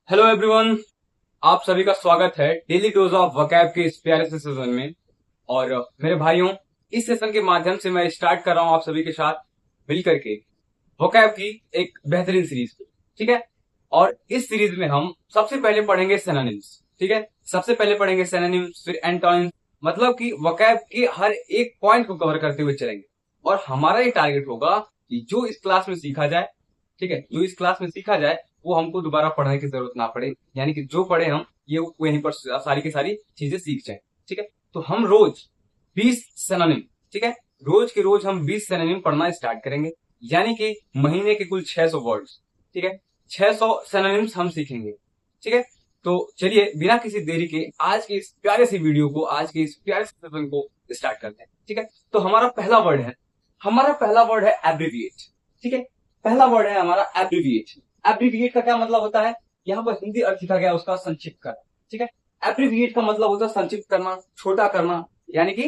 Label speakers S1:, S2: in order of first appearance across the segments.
S1: Hello everyone, आप सभी का स्वागत है डेली डोज ऑफ वकैब के इस प्यारे से सेशन में। और मेरे भाइयों, इस सेशन के माध्यम से मैं स्टार्ट कर रहा हूं आप सभी के साथ मिलकर के वकैब की एक बेहतरीन सीरीज, ठीक है। और इस सीरीज में हम सबसे पहले पढ़ेंगे सिनोनिम्स, ठीक है। सबसे पहले पढ़ेंगे सिनोनिम्स, फिर एंटोनिम्स, मतलब कि वकैब के हर एक पॉइंट को कवर करते हुए चलेंगे। और हमारा ये टारगेट होगा कि जो इस क्लास में सीखा जाए, ठीक है, जो इस क्लास में सीखा जाए वो हमको दोबारा पढ़ने की जरूरत ना पड़े, यानी कि जो पढ़े हम ये वहीं पर सारी की सारी चीजें सीख जाए, ठीक है। तो हम रोज 20 सिनोनिम, ठीक है, रोज के रोज हम 20 सिनोनिम पढ़ना स्टार्ट करेंगे, यानी कि महीने के कुल 600 वर्ड्स, ठीक है। 600 सिनोनिम्स हम सीखेंगे, ठीक है। तो चलिए बिना किसी देरी के आज के इस प्यारे से वीडियो को, आज के इस प्यारे से सेशन को स्टार्ट करते हैं, ठीक है। तो हमारा पहला वर्ड है एब्रिविएट, ठीक है। पहला वर्ड है हमारा एब्रिविएट। एब्रिविएट का क्या मतलब होता है, यहाँ पर हिंदी अर्थ लिखा गया उसका संक्षिप्त करना, ठीक है। एब्रिविएट का मतलब होता है संक्षिप्त करना, छोटा करना, यानी कि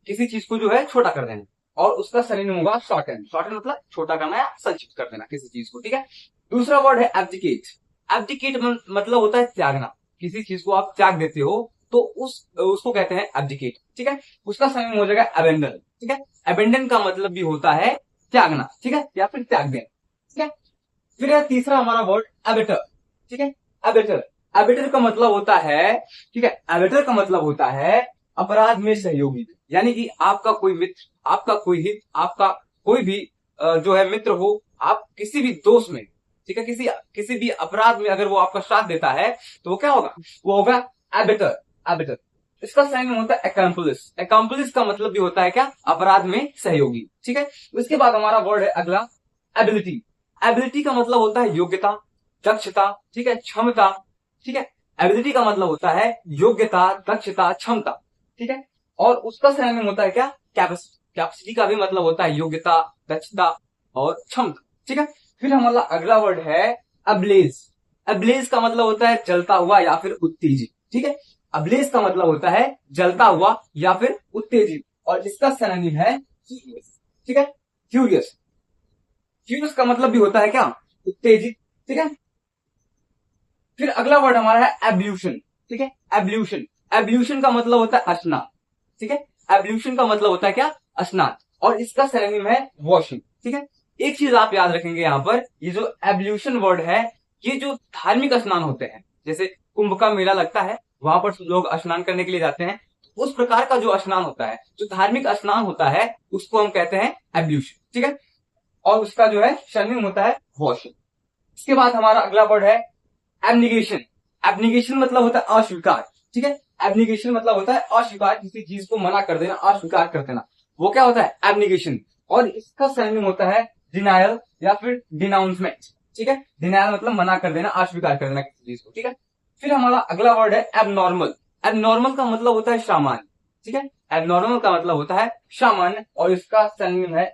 S1: किसी चीज को जो है छोटा कर देना। और उसका सिनोनिम होगा शॉर्टन। शॉर्टन मतलब छोटा करना या संक्षिप्त कर देना किसी चीज को, ठीक है। दूसरा वर्ड है एब्डिकेट। एब्डिकेट मतलब होता है त्यागना। किसी चीज को आप त्याग देते हो तो उसको कहते हैं एब्डिकेट, ठीक है। उसका सिनोनिम हो जाएगा अबेंडन, ठीक है। अबेंडन का मतलब भी होता है त्यागना, ठीक है, या फिर त्याग देना, ठीक है। फिर है तीसरा हमारा वर्ड एबेटर, ठीक है। एबेटर, एबेटर का मतलब होता है, ठीक है, एबेटर का मतलब होता है अपराध में सहयोगी, यानी कि आपका कोई मित्र, आपका कोई हित, आपका कोई भी जो है मित्र हो, आप किसी भी दोष में, ठीक है, किसी भी अपराध में अगर वो आपका साथ देता है तो वो क्या होगा, वो होगा एबेटर। एबेटर, इसका साइन होता है अकम्पलिस। अकम्पलिस का मतलब भी होता है क्या, अपराध में सहयोगी, ठीक है। उसके बाद हमारा वर्ड है अगला एबिलिटी। एबिलिटी का मतलब होता है योग्यता, दक्षता, ठीक है, क्षमता, ठीक है। एबिलिटी का मतलब होता है योग्यता, दक्षता, क्षमता, ठीक है। और उसका सिनोनिम होता है क्या, कैपेसिटी। कैपेसिटी का भी मतलब होता है योग्यता, दक्षता और क्षमता, ठीक है। फिर हमारा अगला वर्ड है अब्लेज। अब्लेज का मतलब होता है जलता हुआ या फिर उत्तेजित, ठीक है। अब्लेज का मतलब होता है जलता हुआ या फिर उत्तेजित, और इसका सिनोनिम है फ्यूरियस, ठीक है, फ्यूरियस। फ्यूरियस का मतलब भी होता है क्या, उत्तेजित, ठीक है। फिर अगला वर्ड हमारा है एब्ल्यूशन, ठीक है। एब्ल्यूशन, एब्ल्यूशन का मतलब होता है स्नान, ठीक है। एब्ल्यूशन का मतलब होता है क्या, स्नान, और इसका सिनोनिम है वॉशिंग, ठीक है। एक चीज आप याद रखेंगे यहाँ पर, ये जो एब्ल्यूशन वर्ड है, ये जो धार्मिक स्नान होते हैं, जैसे कुंभ का मेला लगता है, वहां पर लोग स्नान करने के लिए जाते हैं, उस प्रकार का जो स्नान होता है, जो धार्मिक स्नान होता है, उसको हम कहते हैं एब्ल्यूशन, ठीक है। और उसका जो है सिनोनिम होता है वॉशिंग। इसके बाद हमारा अगला वर्ड है एब्निगेशन। एब्निगेशन मतलब होता है अस्वीकार, ठीक है। एब्निगेशन मतलब होता है अस्वीकार, किसी चीज को मना कर देना, अस्वीकार कर देना, वो क्या होता है, एब्निगेशन। और इसका सिनोनिम होता है डिनायल या फिर डिनाउंसमेंट, ठीक है। डिनायल मतलब मना कर देना, अस्वीकार कर देना किसी चीज को, ठीक है। फिर हमारा अगला वर्ड है एबनॉर्मल। एबनॉर्मल का मतलब होता है सामान्य, ठीक है। एबनॉर्मल का मतलब होता है सामान्य, और इसका सिनोनिम है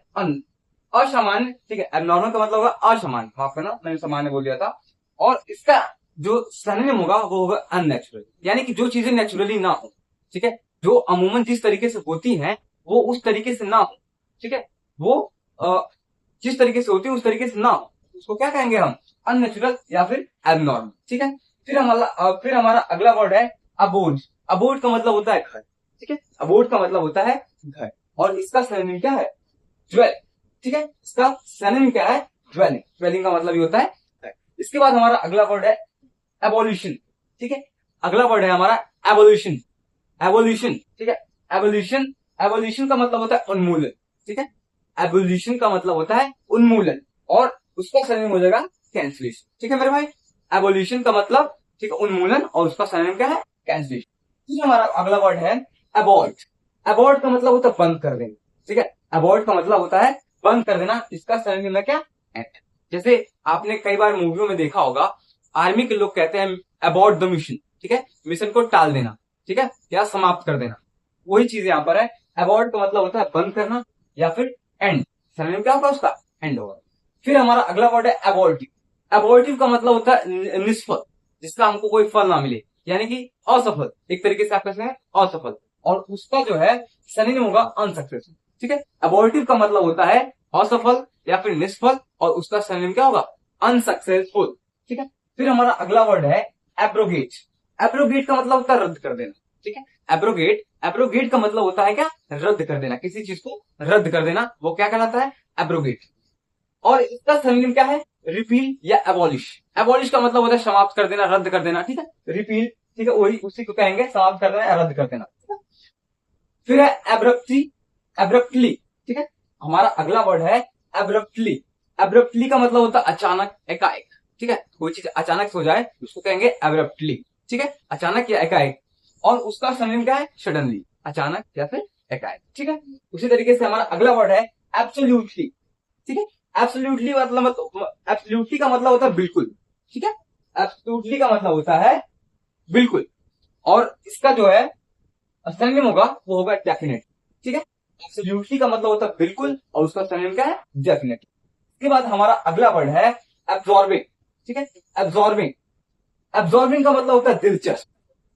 S1: असामान्य, ठीक है। एबनॉर्मल का मतलब होगा असामान्य, माफ करना मैंने सामान्य बोल दिया था। और इसका जो सिनोनिम होगा वो होगा अननेचुरल, यानी कि जो चीजें नेचुरली ना हो, ठीक है, जो अमूमन जिस तरीके से होती हैं वो उस तरीके से ना हो, ठीक है, वो जिस तरीके से होती है उस तरीके से ना हो, उसको क्या कहेंगे हम, अननेचुरल या फिर एबनॉर्मल, ठीक है। फिर हमारा अगला वर्ड है अबोर्ड। अबोर्ड का मतलब होता है घर, ठीक है। अबोर्ड का मतलब होता है घर, और इसका सिनोनिम क्या है, ज्वेल, ठीक है। इसका सिनोनिम क्या है, ज्वेलिंग। ज्वेलिंग का मतलब ये होता है घर। इसके बाद हमारा अगला वर्ड है एबोल्यूशन, ठीक है। अगला वर्ड है हमारा एवोल्यूशन। एवोल्यूशन, ठीक है। एवोल्यूशन, एवोल्यूशन का मतलब होता है उन्मूलन, ठीक है। एवोल्यूशन का मतलब होता है उन्मूलन, और उसका सिनोनिम हो जाएगा कैंसलेशन, ठीक है मेरे भाई। एवोल्यूशन का मतलब, ठीक है, उन्मूलन, और उसका सिनोनिम क्या है, कैंसलेशन। फिर हमारा अगला वर्ड है अबॉर्ट। अबॉर्ट का मतलब होता है बंद कर देना, ठीक है। अबॉर्ट का मतलब होता है बंद कर देना, इसका सिनोनिम है क्या, एंड। जैसे आपने कई बार मूवियों में देखा होगा, आर्मी के लोग कहते हैं अबॉर्ट द मिशन, ठीक है, मिशन को टाल देना, ठीक है, या समाप्त कर देना, वही चीज यहाँ पर है। अबॉर्ट का मतलब होता है बंद करना या फिर एंड, सिनोनिम क्या होगा उसका, एंड होगा। फिर हमारा अगला वर्ड है अबॉर्टिव। अबॉर्टिव का मतलब होता है निष्फल, जिसका हमको कोई फल ना मिले, यानी कि असफल, एक तरीके से आप कह सकते हैं असफल, और उसका जो है सिनोनिम होगा अनसक्सेसफुल, ठीक है। अबॉर्टिव का मतलब होता है असफल या फिर निष्फल, और उसका सिनोनिम क्या होगा, अनसक्सेसफुल, ठीक है। फिर हमारा अगला वर्ड है एब्रोगेट। एब्रोगेट का मतलब होता है रद्द कर देना, ठीक है। एब्रोगेट, एब्रोगेट का मतलब होता है क्या, रद्द कर देना, किसी चीज को रद्द कर देना, वो क्या कहलाता है, एब्रोगेट। और इसका सिनोनिम क्या है, रिपील या एबॉलिश। एबॉलिश का मतलब होता है समाप्त कर देना, रद्द कर देना, ठीक है। रिपील, ठीक है, वही उसी को कहेंगे समाप्त कर देना या रद्द कर देना। फिर है एब्रप्टली, एब्रप्टली, ठीक है। हमारा अगला वर्ड है एब्रप्टली। एब्रप्टली का मतलब होता है अचानक, एकाएक, ठीक है। कोई चीज अचानक हो जाए उसको कहेंगे एब्रप्टली, ठीक है, अचानक या एकाएक। और उसका सिनोनिम क्या है, सडनली, अचानक या फिर एकाएक, ठीक है। उसी तरीके से हमारा अगला वर्ड है एब्सोल्युटली, ठीक है। एब्सोल्युटली मतलब, एब्सोल्युटली का मतलब होता है बिल्कुल, ठीक है। एब्सोल्युटली का मतलब होता है बिल्कुल। और इसका जो है सिनोनिम होगा वो होगा डेफिनेट, ठीक है। एब्सोल्युटली का मतलब होता है बिल्कुल और उसका सिनोनिम क्या है, डेफिनेट। इसके बाद हमारा अगला वर्ड है एब्जॉर्बिंग, ठीक है। एब्जॉर्बिंग, एब्जॉर्बिंग का मतलब होता है दिलचस्प,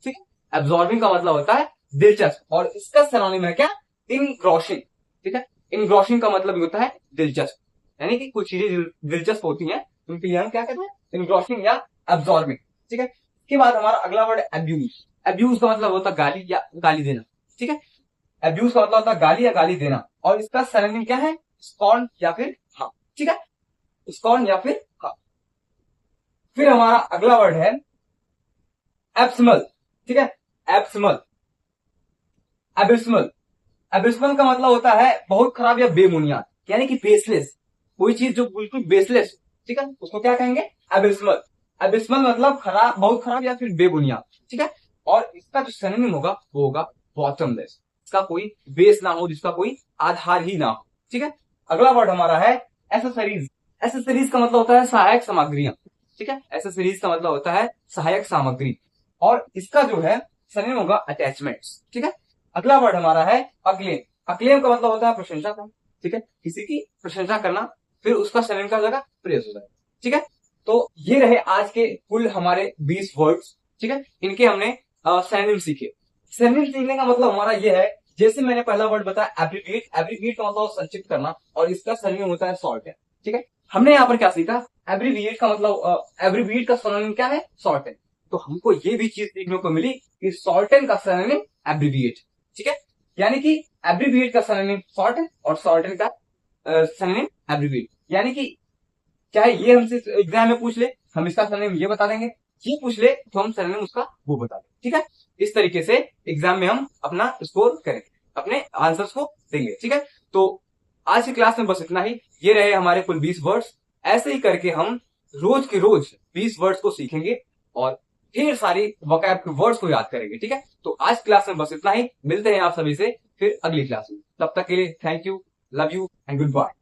S1: ठीक है। एब्जॉर्बिंग का मतलब होता है दिलचस्प और इसका सिनोनिम है क्या, इनग्रॉशिंग, ठीक है। इनग्रॉशिंग का मतलब होता है दिलचस्प, यानी कि कुछ चीजें दिलचस्प होती हैं उनके लिए हम क्या कहते हैं, इनग्रॉशिंग या एब्जॉर्बिंग, ठीक है। इसके बाद हमारा अगला वर्ड एब्यूज। एब्यूज का मतलब होता है गाली या गाली देना, ठीक है। एब्यूज का मतलब होता है गाली या गाली देना और इसका सिनोनिम क्या है, स्कॉर्न या फिर हाँ, ठीक है, स्कॉर्न या फिर हाँ। फिर हमारा अगला वर्ड है एब्समल, ठीक है। एब्समल, एबिस्मल, एबिस्मल का मतलब होता है बहुत खराब या बेबुनियाद, यानी कि बेसलेस, कोई चीज जो बिल्कुल बेसलेस, ठीक है, उसको क्या कहेंगे, एबिस्मल। एबिस्मल मतलब खराब, बहुत खराब या फिर बेबुनियाद, ठीक है। और इसका जो सिनोनिम होगा वो होगा बॉटमलेस, इसका कोई बेस ना हो, जिसका कोई आधार ही ना हो, ठीक है। अगला वर्ड हमारा है एसेसरीज। एसेसरीज का मतलब होता है सहायक सामग्रियां, ठीक है। एसेसरीज का मतलब होता है सहायक सामग्री और इसका जो है सिनोनिम होगा अटैचमेंट्स, ठीक है। अगला वर्ड हमारा है अक्लेम। अक्लेम का मतलब होता है प्रशंसा करना, ठीक है, किसी की प्रशंसा करना, फिर उसका सिनोनिम क्या हो जाएगा, प्रेज हो जाएगा, ठीक है। तो ये रहे आज के कुल हमारे 20 वर्ड्स, ठीक है। इनके हमने सिनोनिम सीखे। सिनोनिम सीखने का मतलब हमारा ये है, जैसे मैंने पहला वर्ड बताया एब्रीविएट, एब्रीविएट का मतलब संक्षिप्त करना और इसका सिनोनिम होता है शॉर्ट है, ठीक है। हमने यहाँ पर क्या सीखा, एब्रीविएट का मतलब, एब्रीविएट का सिनोनिम क्या है, शॉर्ट है। तो हमको ये भी चीज सीखने को मिली कि शॉर्टन का सिनोनिम एब्रीविएट, ठीक है। यानी कि एब्रीविएट का सिनोनिम शॉर्टन और शॉर्टन का सिनोनिम एब्रीविएट, यानी कि चाहे ये हमसे एग्जाम में पूछ ले हम इसका सिनोनिम ये बता देंगे, ये पूछ ले तो हम सिनोनिम उसका वो बता देंगे, ठीक है। इस तरीके से एग्जाम में हम अपना स्कोर करेंगे, अपने आंसर्स को देंगे, ठीक है। तो आज की क्लास में बस इतना ही। ये रहे हमारे कुल 20 वर्ड्स। ऐसे ही करके हम रोज के रोज 20 वर्ड्स को सीखेंगे और ढेर सारी वोकैब के वर्ड्स को याद करेंगे, ठीक है। तो आज क्लास में बस इतना ही, मिलते हैं आप सभी से फिर अगली क्लास में। तब तक के लिए thank you, love you and good bye.